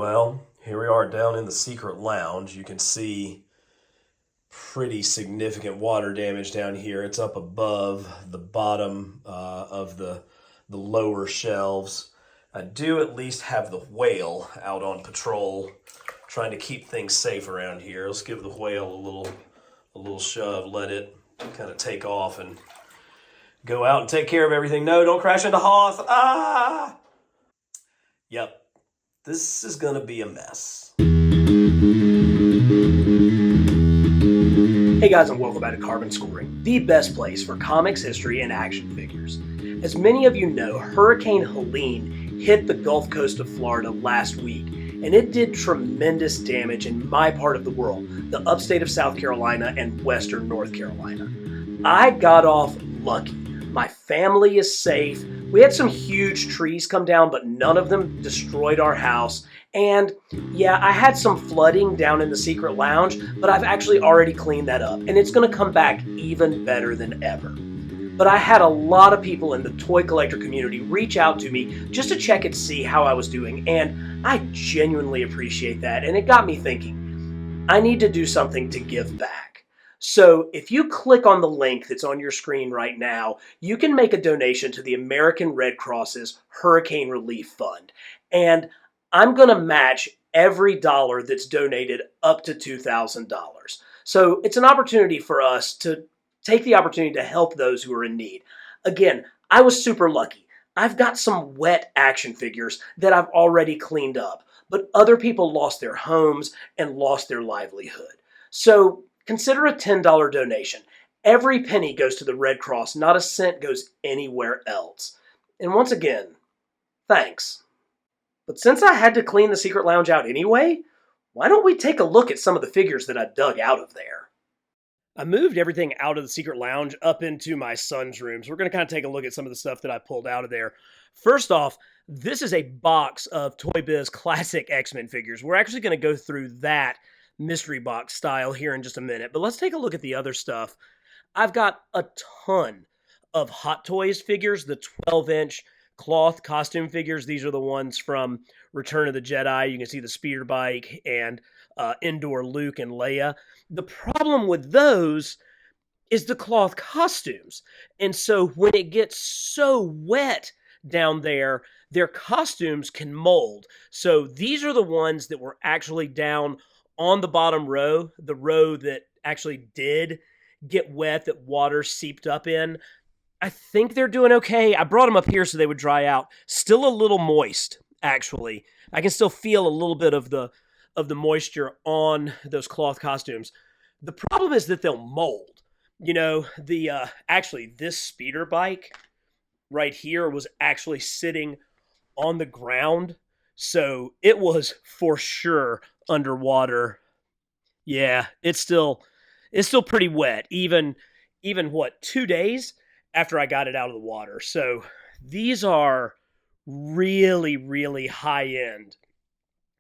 Well, here we are down in the secret lounge. You can see pretty significant water damage down here. It's up above the bottom of the lower shelves. I do at least have the whale out on patrol, trying to keep things safe around here. Let's give the whale a little shove, let it kind of take off and go out and take care of everything. No, don't crash into Hoth. Ah! Yep, this is gonna be a mess. Hey guys, and welcome back to Carbon Scoring, the best place for comics, history, and action figures. As many of you know, Hurricane Helene hit the Gulf Coast of Florida last week, and it did tremendous damage in my part of the world, the upstate of South Carolina and western North Carolina. I got off lucky. My family is safe. We had some huge trees come down, but none of them destroyed our house. And yeah, I had some flooding down in the secret lounge, but I've actually already cleaned that up, and it's going to come back even better than ever. But I had a lot of people in the toy collector community reach out to me just to check and see how I was doing, and I genuinely appreciate that, and it got me thinking, I need to do something to give back. So if you click on the link that's on your screen right now, you can make a donation to the American Red Cross's Hurricane Relief Fund. And I'm going to match every dollar that's donated up to $2,000. So it's an opportunity for us to take the opportunity to help those who are in need. Again, I was super lucky. I've got some wet action figures that I've already cleaned up, but other people lost their homes and lost their livelihood. So consider a $10 donation. Every penny goes to the Red Cross, not a cent goes anywhere else. And once again, thanks. But since I had to clean the secret lounge out anyway, why don't we take a look at some of the figures that I dug out of there? I moved everything out of the secret lounge up into my son's rooms. We're going to kind of take a look at some of the stuff that I pulled out of there. First off, this is a box of Toy Biz classic X-Men figures. We're actually going to go through that mystery box style here in just a minute, but let's take a look at the other stuff. I've got a ton of Hot Toys figures, the 12-inch cloth costume figures. These are the ones from Return of the Jedi. You can see the speeder bike and indoor Luke and Leia. The problem with those is the cloth costumes. And so when it gets so wet down there, their costumes can mold. So these are the ones that were actually down on the bottom row, the row that actually did get wet, that water seeped up in. I think they're doing okay. I brought them up here so they would dry out. Still a little moist, actually. I can still feel a little bit of the moisture on those cloth costumes. The problem is that they'll mold. You know, actually this speeder bike right here was actually sitting on the ground, so it was for sure underwater. Yeah, it's still pretty wet, even what, 2 days after I got it out of the water. So these are really, really high end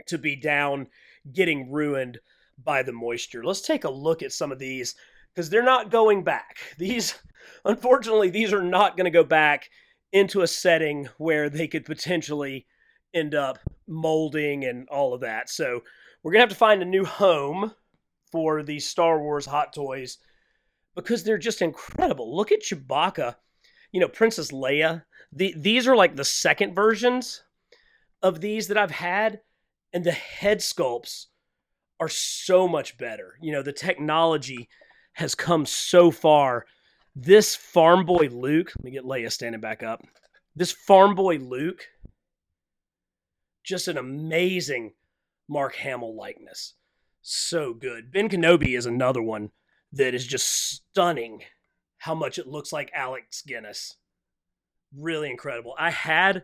to be down getting ruined by the moisture. Let's take a look at some of these, because they're not going back. Unfortunately, these are not going to go back into a setting where they could potentially end up molding and all of that. So we're going to have to find a new home for these Star Wars Hot Toys, because they're just incredible. Look at Chewbacca, Princess Leia. These are like the second versions of these that I've had, and the head sculpts are so much better. The technology has come so far. This farm boy Luke, let me get Leia standing back up. This farm boy Luke, just an amazing Mark Hamill likeness. So good. Ben Kenobi is another one that is just stunning how much it looks like Alex Guinness. Really incredible. I had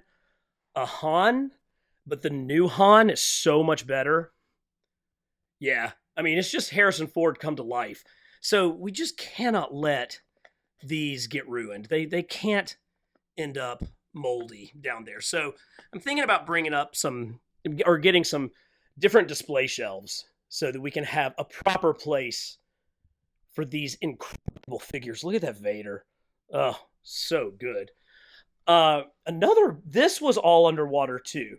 a Han, but the new Han is so much better. Yeah, I mean, it's just Harrison Ford come to life. So we just cannot let these get ruined. They can't end up moldy down there. So I'm thinking about bringing up getting some different display shelves so that we can have a proper place for these incredible figures. Look at that Vader. Oh, so good. This was all underwater too.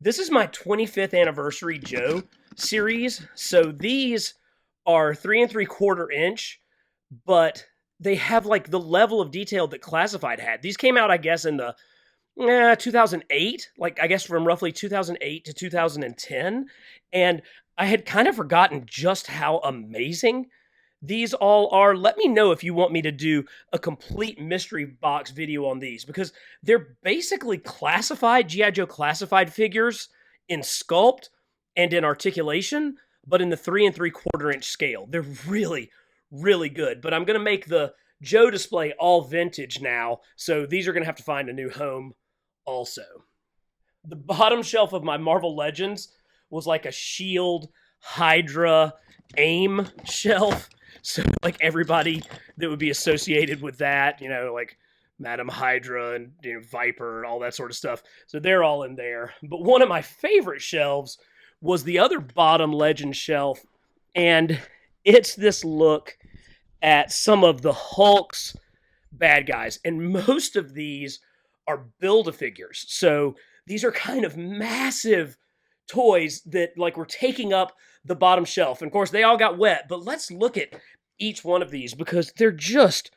This is my 25th anniversary Joe series. So these are 3 3/4 inch, but they have like the level of detail that Classified had. These came out, I guess, in the 2008, like I guess from roughly 2008 to 2010. And I had kind of forgotten just how amazing these all are. Let me know if you want me to do a complete mystery box video on these, because they're basically classified, G.I. Joe classified figures in sculpt and in articulation, but in the 3 3/4 inch scale. They're really, really good. But I'm going to make the Joe display all vintage now, so these are going to have to find a new home also. The bottom shelf of my Marvel Legends was like a Shield, Hydra, AIM shelf. So like everybody that would be associated with that, like Madam Hydra and Viper and all that sort of stuff. So they're all in there. But one of my favorite shelves was the other bottom Legend shelf, and it's this look at some of the Hulk's bad guys. And most of these are Build-A-Figures. So these are kind of massive toys that like were taking up the bottom shelf. And of course, they all got wet. But let's look at each one of these because they're just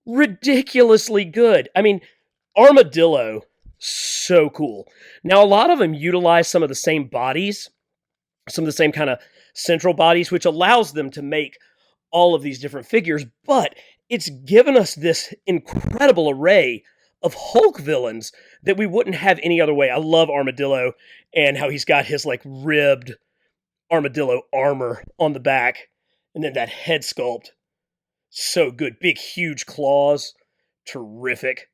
ridiculously good. I mean, Armadillo, so cool. Now, a lot of them utilize some of the same bodies, some of the same kind of central bodies, which allows them to make all of these different figures, but it's given us this incredible array of Hulk villains that we wouldn't have any other way. I love Armadillo and how he's got his like ribbed Armadillo armor on the back, and then that head sculpt. So good. Big, huge claws. Terrific.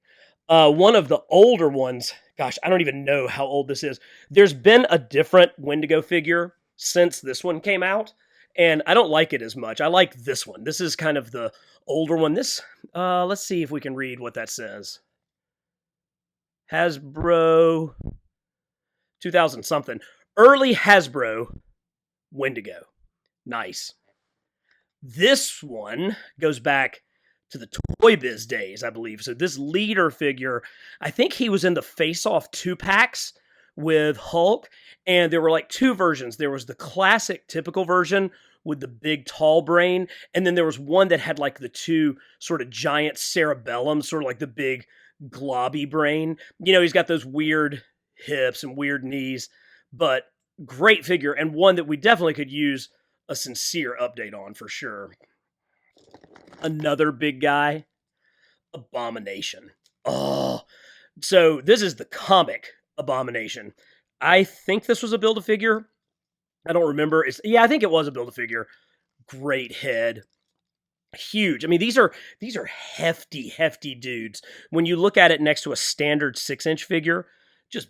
One of the older ones, gosh, I don't even know how old this is. There's been a different Wendigo figure since this one came out, and I don't like it as much. I like this one. This is kind of the older one. This, let's see if we can read what that says. Hasbro 2000 something. Early Hasbro Wendigo. Nice. This one goes back to the Toy Biz days, I believe. So this leader figure, I think he was in the Face Off 2-packs with Hulk, and there were like two versions. There was the classic typical version with the big tall brain, and then there was one that had like the two sort of giant cerebellums, sort of like the big globby brain. He's got those weird hips and weird knees, but great figure, and one that we definitely could use a sincere update on for sure. Another big guy, Abomination. Oh, so this is the comic Abomination. I think this was a Build-A-Figure. I don't remember. I think it was a Build-A-Figure. Great head. Huge. I mean, these are hefty, hefty dudes. When you look at it next to a standard 6-inch figure, just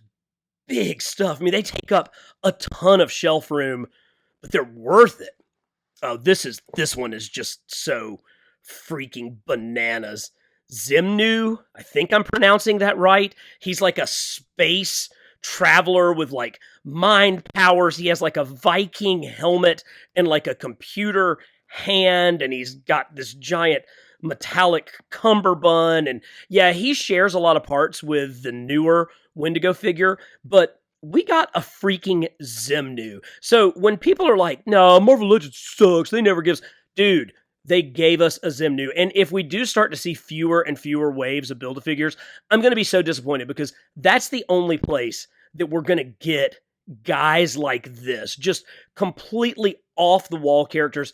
big stuff. I mean, they take up a ton of shelf room, but they're worth it. Oh, this one is just so freaking bananas. Zimnu, I think I'm pronouncing that right. He's like a space traveler with like mind powers. He has like a Viking helmet and like a computer hand, and he's got this giant metallic cummerbund. And yeah, he shares a lot of parts with the newer Wendigo figure, but we got a freaking Zimnu. So when people are like, no, Marvel Legends sucks, they never give us... Dude, they gave us a Zimnu. And if we do start to see fewer and fewer waves of Build-A-Figures, I'm going to be so disappointed, because that's the only place that we're going to get guys like this. Just completely off-the-wall characters.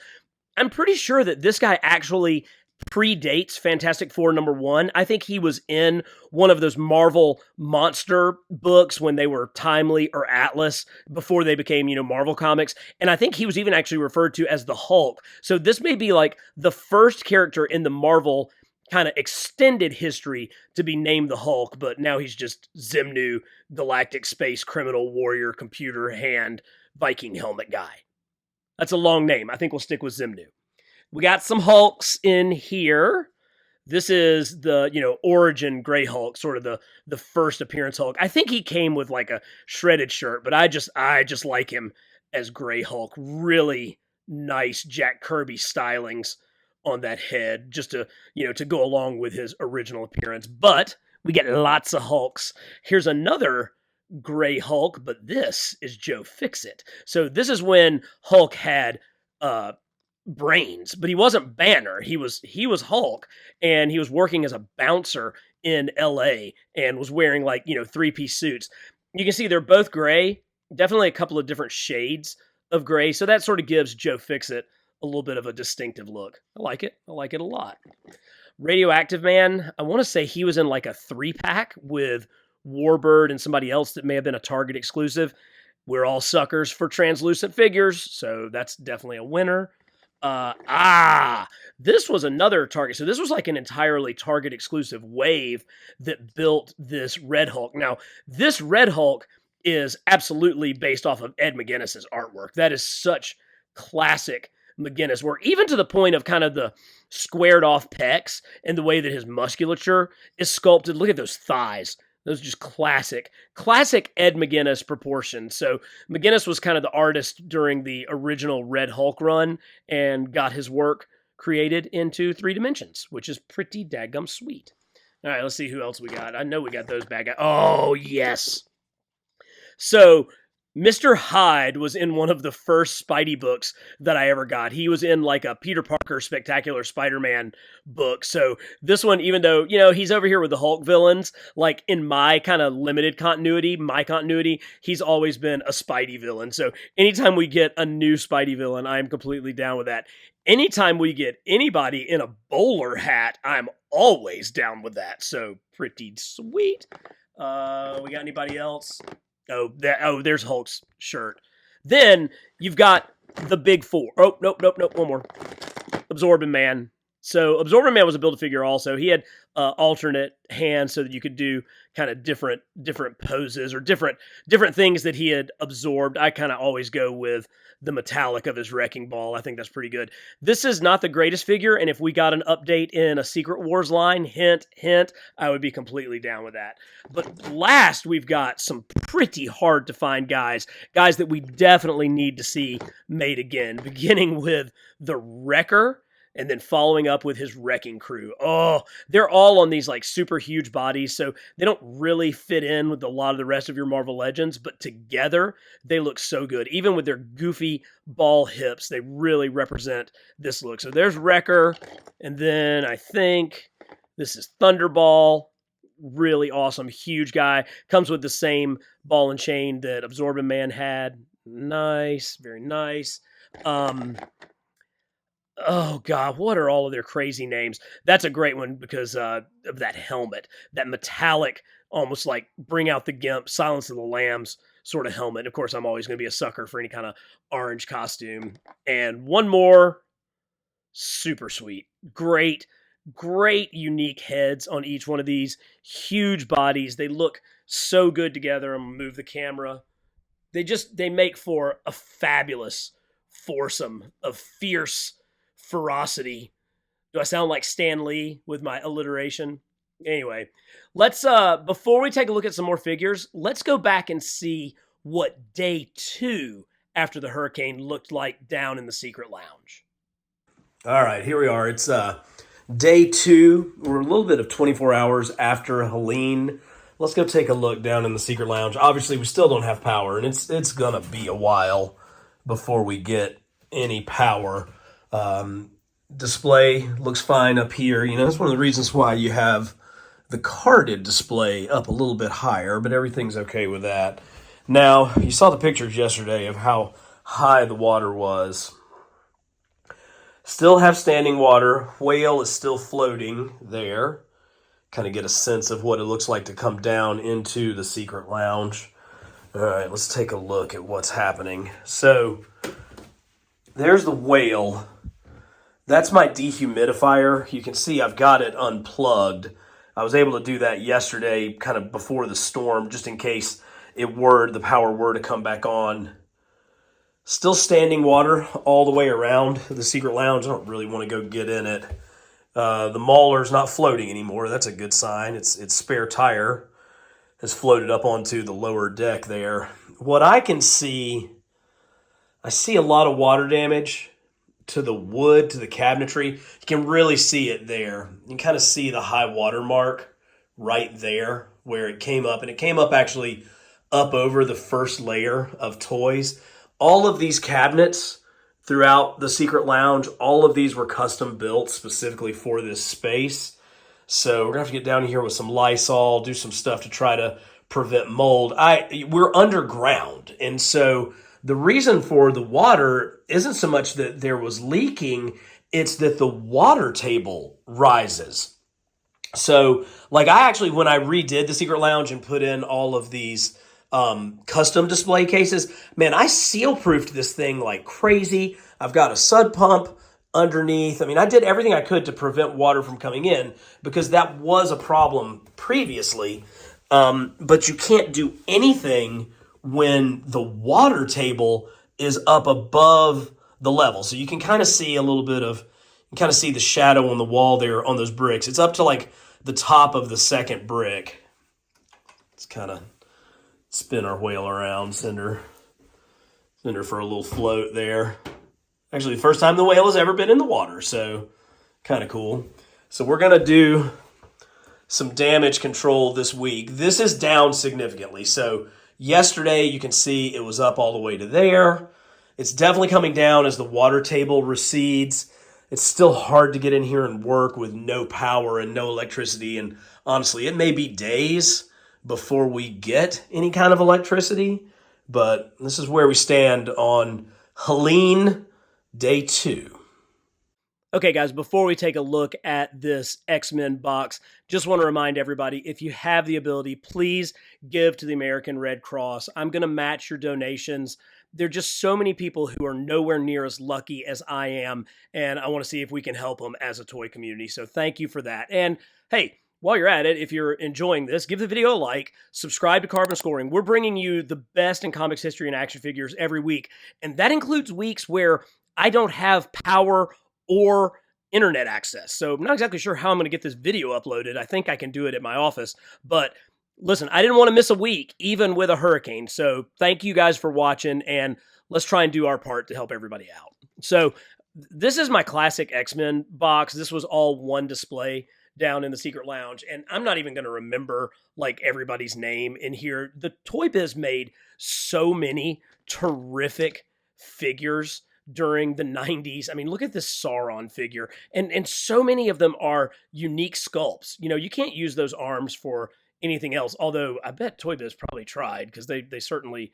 I'm pretty sure that this guy actually predates Fantastic Four #1. I think he was in one of those Marvel monster books when they were Timely or Atlas before they became, Marvel Comics. And I think he was even actually referred to as the Hulk. So this may be like the first character in the Marvel kind of extended history to be named the Hulk, but now he's just Zimnu, Galactic Space Criminal Warrior Computer Hand Viking Helmet guy. That's a long name. I think we'll stick with Zimnu. We got some Hulks in here. This is the, origin Grey Hulk, sort of the first appearance Hulk. I think he came with like a shredded shirt, but I just like him as Grey Hulk. Really nice Jack Kirby stylings on that head, just to, to go along with his original appearance. But we get lots of Hulks. Here's another Gray Hulk, but this is Joe Fixit. So this is when Hulk had brains, but he wasn't Banner. He was Hulk, and he was working as a bouncer in LA and was wearing like, 3-piece suits. You can see they're both gray, definitely a couple of different shades of gray. So that sort of gives Joe Fixit a little bit of a distinctive look. I like it. I like it a lot. Radioactive Man, I want to say he was in like a 3-pack with Warbird and somebody else that may have been a Target exclusive. We're all suckers for translucent figures, so that's definitely a winner. This was another Target. So this was like an entirely Target exclusive wave that built this Red Hulk. Now, this Red Hulk is absolutely based off of Ed McGuinness's artwork. That is such classic McGuinness work, even to the point of kind of the squared off pecs and the way that his musculature is sculpted. Look at those thighs. Those are just classic Ed McGuinness proportions. So McGuinness was kind of the artist during the original Red Hulk run and got his work created into 3 dimensions, which is pretty daggum sweet. All right, let's see who else we got. I know we got those bad guys. Oh, yes. So Mr. Hyde was in one of the first Spidey books that I ever got. He was in like a Peter Parker Spectacular Spider-Man book. So this one, even though, he's over here with the Hulk villains, like in my kind of limited continuity, he's always been a Spidey villain. So anytime we get a new Spidey villain, I'm completely down with that. Anytime we get anybody in a bowler hat, I'm always down with that. So pretty sweet. We got anybody else? There's Hulk's shirt. Then you've got the big 4. Oh, nope. One more. Absorbing Man. So Absorbing Man was a Build-A-Figure also. He had alternate hands so that you could do kind of different poses or different things that he had absorbed. I kind of always go with the metallic of his wrecking ball. I think that's pretty good. This is not the greatest figure, and if we got an update in a Secret Wars line, hint, I would be completely down with that. But last, we've got some pretty hard to find guys that we definitely need to see made again, beginning with the Wrecker, and then following up with his wrecking crew. Oh, they're all on these like super huge bodies, so they don't really fit in with a lot of the rest of your Marvel Legends, but together they look so good. Even with their goofy ball hips, they really represent this look. So there's Wrecker, and then I think this is Thunderball. Really awesome, huge guy. Comes with the same ball and chain that Absorbing Man had. Nice, very nice. Oh, God, what are all of their crazy names? That's a great one because of that helmet, that metallic, almost like Bring Out the Gimp, Silence of the Lambs sort of helmet. Of course, I'm always going to be a sucker for any kind of orange costume. And one more, super sweet. Great unique heads on each one of these. Huge bodies. They look so good together. I'm going to move the camera. They make for a fabulous foursome of fierce ferocity. Do I sound like Stan Lee with my alliteration? Anyway, let's before we take a look at some more figures, let's go back and see what day 2 after the hurricane looked like down in the Secret Lounge. All right, here we are. It's day 2. We're a little bit of 24 hours after Helene. Let's go take a look down in the Secret Lounge. Obviously, we still don't have power, and it's gonna be a while before we get any power. Display looks fine up here. That's one of the reasons why you have the carded display up a little bit higher, but everything's okay with that. Now, you saw the pictures yesterday of how high the water was. Still have standing water. Whale is still floating there. Kind of get a sense of what it looks like to come down into the Secret Lounge. All right, let's take a look at what's happening. So, there's the Whale. That's my dehumidifier. You can see I've got it unplugged. I was able to do that yesterday, kind of before the storm, just in case the power were to come back on. Still standing water all the way around the Secret Lounge. I don't really want to go get in it. The Mauler's not floating anymore. That's a good sign. Its spare tire has floated up onto the lower deck there. What I can see, I see a lot of water damage to the wood, to the cabinetry. You can really see it there. You can kind of see the high water mark right there where it came up. And it came up actually up over the first layer of toys. All of these cabinets throughout the Secret Lounge, all of these were custom built specifically for this space. So we're gonna have to get down here with some Lysol, do some stuff to try to prevent mold. We're underground, and so the reason for the water isn't so much that there was leaking, it's that the water table rises. So, like, I actually, when I redid the Secret Lounge and put in all of these custom display cases, man, I seal proofed this thing like crazy. I've got a sud pump underneath. I mean, I did everything I could to prevent water from coming in because that was a problem previously. But you can't do anything when the water table is up above the level. So you can kind of see a little bit of, you can kind of see the shadow on the wall there on those bricks. It's up to like the top of the second brick. Let's kind of spin our whale around, send her for a little float there. Actually, the first time the whale has ever been in the water, so kind of cool. So we're going to do some damage control this week. This is down significantly. So yesterday, you can see it was up all the way to there. It's definitely coming down as the water table recedes. It's still hard to get in here and work with no power and no electricity. And honestly, it may be days before we get any kind of electricity. But this is where we stand on Helene Day 2. Okay, guys, before we take a look at this X-Men box, just want to remind everybody, if you have the ability, please give to the American Red Cross. I'm going to match your donations. There are just so many people who are nowhere near as lucky as I am, and I want to see if we can help them as a toy community. So thank you for that. And hey, while you're at it, if you're enjoying this, give the video a like, subscribe to Carbon Scoring. We're bringing you the best in comics history and action figures every week, and that includes weeks where I don't have power or internet access. So I'm not exactly sure how I'm going to get this video uploaded. I think I can do it at my office. But listen, I didn't want to miss a week, even with a hurricane. So thank you guys for watching, and let's try and do our part to help everybody out. So this is my classic X-Men box. This was all one display down in the Secret Lounge, and I'm not even going to remember like everybody's name in here. The Toy Biz made so many terrific figures during the 90s. I mean, look at this Sauron figure. And so many of them are unique sculpts. You know, you can't use those arms for anything else, although I bet Toy Biz probably tried because they certainly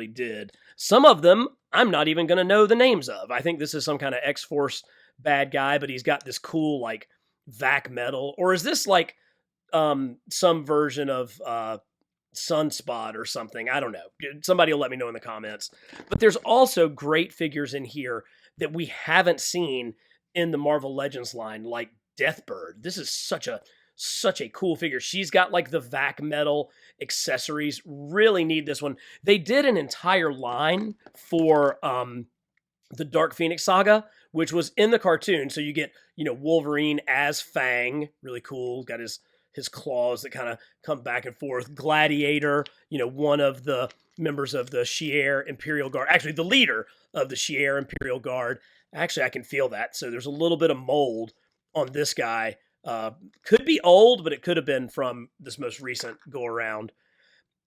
did. Some of them I'm not even going to know the names of. I think this is some kind of X-Force bad guy, but he's got this cool like vac metal. Or is this like some version of Sunspot or something? I don't know. Somebody will let me know in the comments. But there's also great figures in here that we haven't seen in the Marvel Legends line, like Deathbird. This is such a cool figure. She's got like the vac metal accessories. Really need this one. They did an entire line for the Dark Phoenix saga, which was in the cartoon. So you get, you know, Wolverine as Fang, really cool. Got his claws that kind of come back and forth. Gladiator, you know, one of the members of the Shi'ar Imperial Guard. Actually, the leader of the Shi'ar Imperial Guard. Actually, I can feel that. So there's a little bit of mold on this guy. Could be old, but it could have been from this most recent go-around.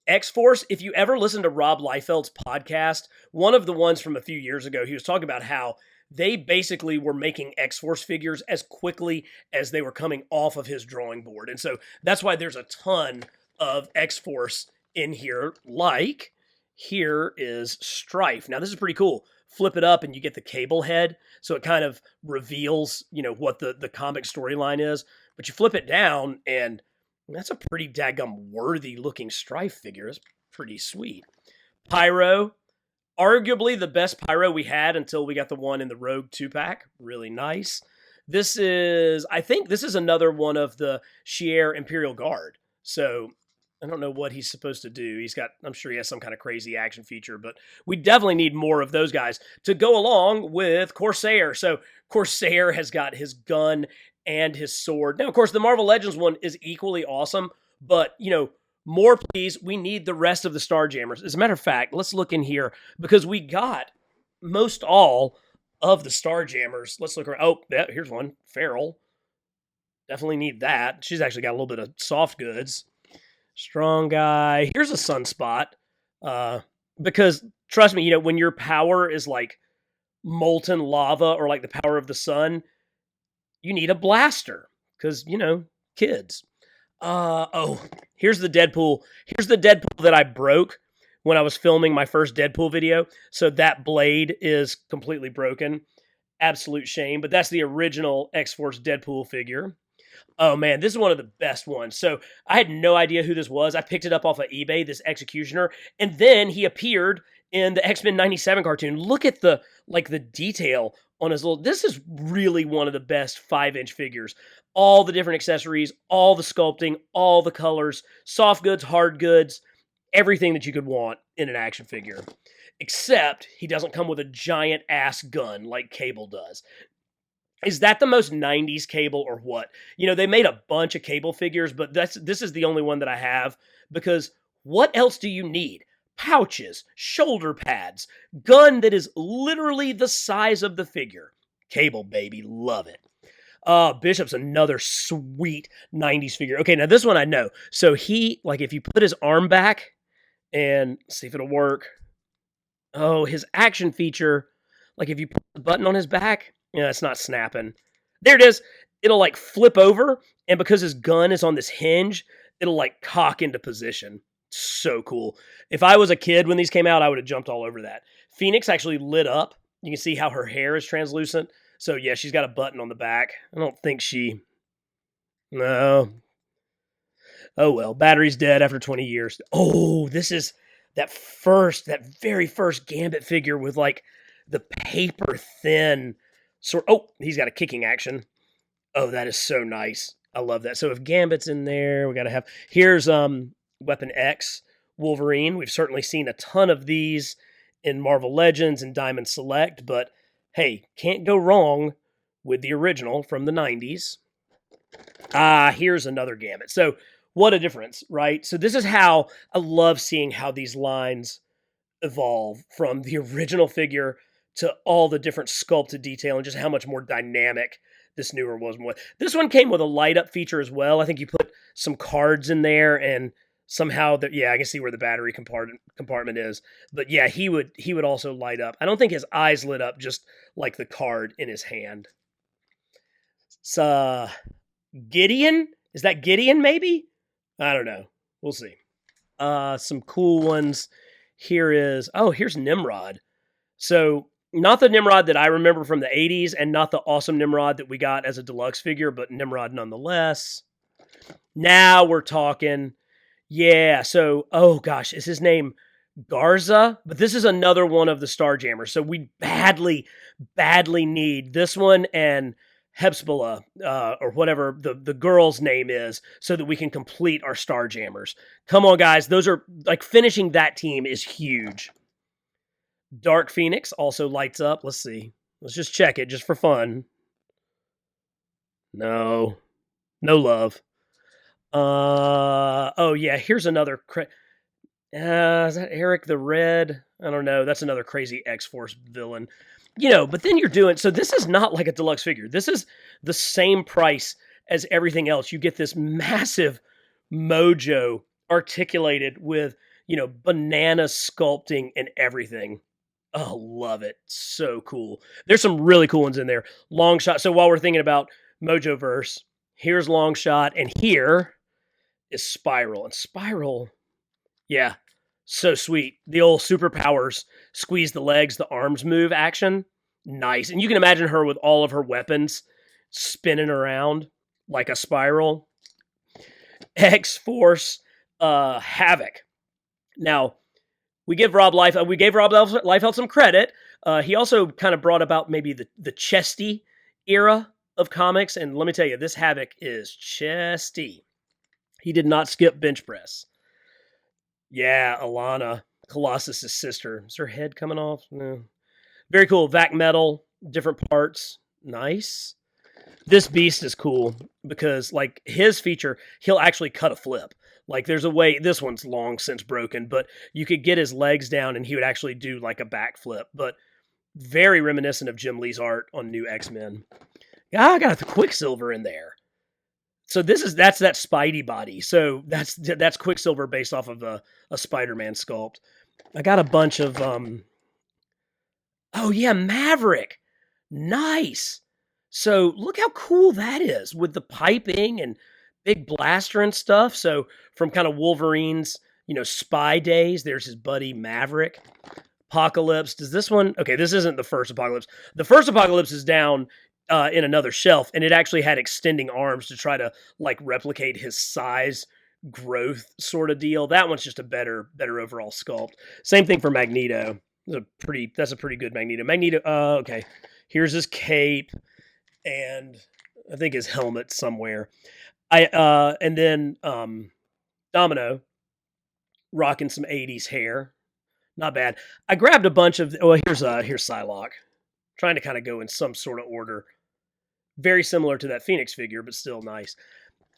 X-Force, if you ever listen to Rob Liefeld's podcast, one of the ones from a few years ago, he was talking about how they basically were making X-Force figures as quickly as they were coming off of his drawing board. And so that's why there's a ton of X-Force in here. Like, here is Strife. Now, this is pretty cool. Flip it up and you get the cable head. So it kind of reveals, you know, what the comic storyline is. But you flip it down and that's a pretty daggum worthy looking Strife figure. It's pretty sweet. Pyro. Arguably the best Pyro we had until we got the one in the Rogue 2-pack. Really nice. I think this is another one of the Shi'ar Imperial Guard. So I don't know what he's supposed to do. I'm sure he has some kind of crazy action feature, but we definitely need more of those guys to go along with Corsair. So Corsair has got his gun and his sword. Now, of course, the Marvel Legends one is equally awesome, but, you know, more, please. We need the rest of the Starjammers. As a matter of fact, let's look in here because we got most all of the Starjammers. Let's look around. Oh, yeah, here's one. Feral. Definitely need that. She's actually got a little bit of soft goods. Strong guy. Here's a sunspot. Because trust me, when your power is like molten lava or like the power of the sun, you need a blaster. Because, kids. Here's the Deadpool. Here's the Deadpool that I broke when I was filming my first Deadpool video. So that blade is completely broken. Absolute shame. But that's the original X-Force Deadpool figure. Oh man, this is one of the best ones. So I had no idea who this was. I picked it up off of eBay, this Executioner, and then he appeared in the X-Men 97 cartoon. Look at the detail on his little. This is really one of the best 5-inch figures. All the different accessories, all the sculpting, all the colors, soft goods, hard goods, everything that you could want in an action figure. Except he doesn't come with a giant ass gun like Cable does. Is that the most 90s Cable or what? They made a bunch of Cable figures, but this is the only one that I have because what else do you need? Pouches, shoulder pads, gun that is literally the size of the figure. Cable, baby. Love it. Bishop's another sweet 90s figure. Okay, now this one I know. So he, if you put his arm back and see if it'll work. Oh, his action feature, if you put the button on his back, it's not snapping. There it is. It'll flip over, and because his gun is on this hinge, it'll cock into position. So cool. If I was a kid when these came out, I would have jumped all over that. Phoenix actually lit up. You can see how her hair is translucent. So yeah, she's got a button on the back. I don't think no. Oh well, battery's dead after 20 years. Oh, this is that very first Gambit figure with the paper thin sort. Oh, he's got a kicking action. Oh, that is so nice. I love that. So if Gambit's in there, we got to have. Here's Weapon X Wolverine. We've certainly seen a ton of these in Marvel Legends and Diamond Select, but hey, can't go wrong with the original from the 90s. Here's another Gambit. So what a difference, right? So this is how I love seeing how these lines evolve from the original figure to all the different sculpted detail and just how much more dynamic this newer was. This one came with a light up feature as well. I think you put some cards in there and somehow I can see where the battery compartment is. But yeah, he would also light up. I don't think his eyes lit up, just like the card in his hand. So Gideon? Is that Gideon maybe? I don't know. We'll see. Some cool ones. Here's Nimrod. So not the Nimrod that I remember from the 80s and not the awesome Nimrod that we got as a deluxe figure, but Nimrod nonetheless. Now we're talking. Yeah, so, oh gosh, is his name Garza? But this is another one of the Starjammers. So we badly need this one and Hepzibah, or whatever the girl's name is, so that we can complete our Starjammers. Come on, guys. Those are, finishing that team is huge. Dark Phoenix also lights up. Let's see. Let's just check it, just for fun. No love. Oh yeah, here's another. Is that Eric the Red? I don't know. That's another crazy X-Force villain. But then you're doing. So this is not like a deluxe figure. This is the same price as everything else. You get this massive mojo articulated with banana sculpting and everything. Oh, love it. So cool. There's some really cool ones in there. Long Shot. So while we're thinking about Mojoverse, here's Long Shot, and here is Spiral. And Spiral, yeah, so sweet. The old superpowers, squeeze the legs, the arms move action. Nice. And you can imagine her with all of her weapons spinning around like a spiral. X-Force Havoc. Now, we gave Rob Liefeld some credit. He also kind of brought about maybe the chesty era of comics, and let me tell you, this Havoc is chesty. He did not skip bench press. Yeah, Alana, Colossus' sister. Is her head coming off? No. Very cool. Vac metal, different parts. Nice. This beast is cool because, his feature, he'll actually cut a flip. There's a way, this one's long since broken, but you could get his legs down and he would actually do a backflip. But very reminiscent of Jim Lee's art on New X-Men. I got the Quicksilver in there. So that's that Spidey body. So that's Quicksilver based off of a Spider-Man sculpt. I got a bunch of oh yeah, Maverick. Nice. So look how cool that is with the piping and big blaster and stuff. So from kind of Wolverine's, spy days, there's his buddy Maverick. Apocalypse. Does this one? Okay, this isn't the first Apocalypse. The first Apocalypse is down in another shelf, and it actually had extending arms to try to replicate his size growth sort of deal. That one's just a better overall sculpt. Same thing for Magneto. That's a pretty good Magneto. Okay. Here's his cape and I think his helmet somewhere. And then Domino rocking some 80s hair. Not bad. I grabbed a bunch of here's Psylock. Trying to kind of go in some sort of order. Very similar to that Phoenix figure, but still nice.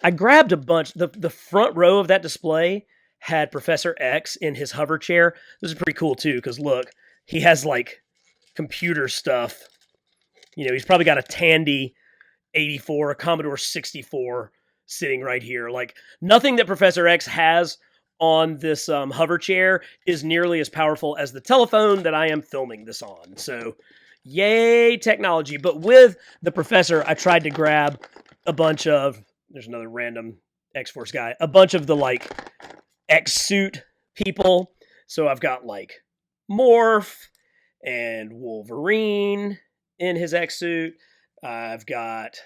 I grabbed a bunch. The front row of that display had Professor X in his hover chair. This is pretty cool too, because look, he has computer stuff. He's probably got a Tandy 84, a Commodore 64 sitting right here. Nothing that Professor X has on this hover chair is nearly as powerful as the telephone that I am filming this on. So, yay, technology. But with the Professor, I tried to grab a bunch of, there's another random X-Force guy, a bunch of the X-suit people. So I've got Morph and Wolverine in his X-suit. I've got,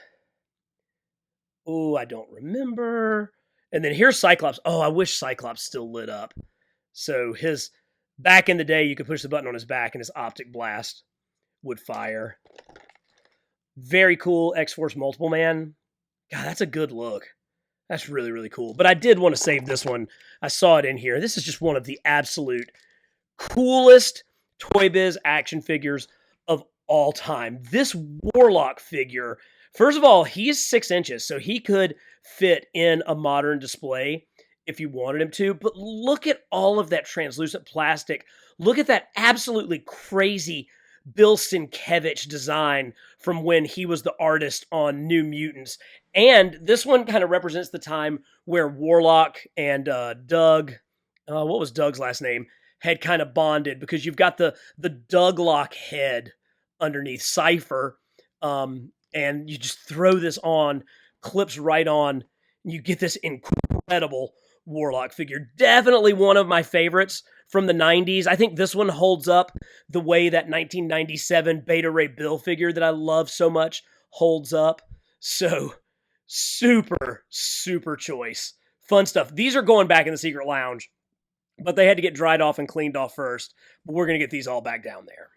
I don't remember. And then here's Cyclops. Oh, I wish Cyclops still lit up. So back in the day, you could push the button on his back and his optic blast would fire. Very cool X-Force Multiple Man. God, that's a good look. That's really, really cool. But I did want to save this one. I saw it in here. This is just one of the absolute coolest Toy Biz action figures of all time. This Warlock figure, first of all, he is 6 inches, so he could fit in a modern display if you wanted him to. But look at all of that translucent plastic. Look at that absolutely crazy Bill Sienkiewicz design from when he was the artist on New Mutants. And this one kind of represents the time where Warlock and Doug, what was Doug's last name, had kind of bonded, because you've got the Douglock head underneath Cypher, and you just throw this on, clips right on, and you get this incredible Warlock figure. Definitely one of my favorites from the 90s. I think this one holds up the way that 1997 Beta Ray Bill figure that I love so much holds up. So, super, super choice. Fun stuff. These are going back in the Secret Lounge, but they had to get dried off and cleaned off first. But we're going to get these all back down there.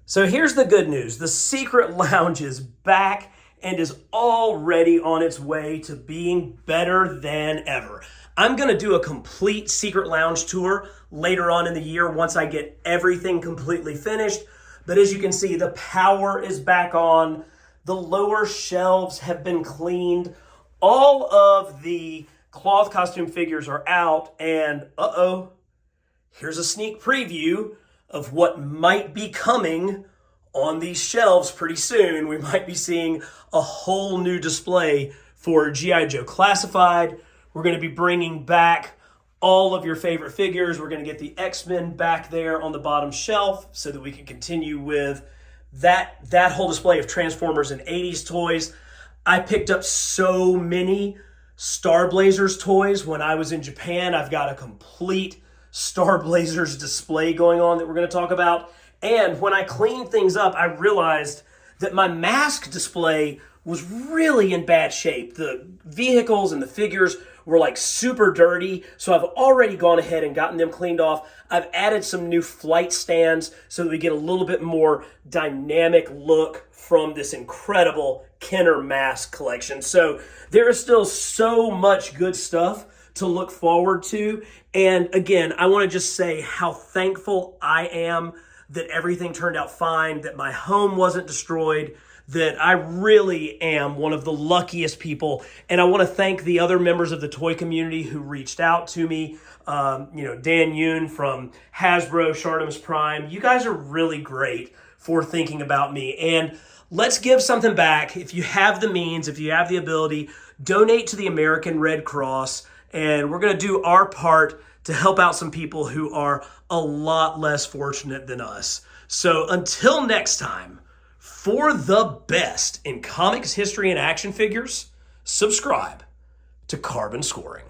So here's the good news. The Secret Lounge is back and is already on its way to being better than ever. I'm going to do a complete Secret Lounge tour later on in the year once I get everything completely finished. But as you can see, the power is back on. The lower shelves have been cleaned. All of the cloth costume figures are out. And here's a sneak preview of what might be coming on these shelves pretty soon. We might be seeing a whole new display for G.I. Joe Classified. We're going to be bringing back all of your favorite figures. We're going to get the X-Men back there on the bottom shelf so that we can continue with that whole display of Transformers and 80s toys. I picked up so many Star Blazers toys when I was in Japan. I've got a complete Star Blazers display going on that we're going to talk about. And when I cleaned things up, I realized that my mask display was really in bad shape. The vehicles and the figures were super dirty, so I've already gone ahead and gotten them cleaned off. I've added some new flight stands so that we get a little bit more dynamic look from this incredible Kenner mask collection. So there is still so much good stuff to look forward to. And again, I want to just say how thankful I am that everything turned out fine, that my home wasn't destroyed, that I really am one of the luckiest people. And I want to thank the other members of the toy community who reached out to me. Dan Yoon from Hasbro, Shardom's Prime. You guys are really great for thinking about me. And let's give something back. If you have the means, if you have the ability, donate to the American Red Cross, and we're going to do our part to help out some people who are a lot less fortunate than us. So until next time, for the best in comics, history, and action figures, subscribe to Carbon Scoring.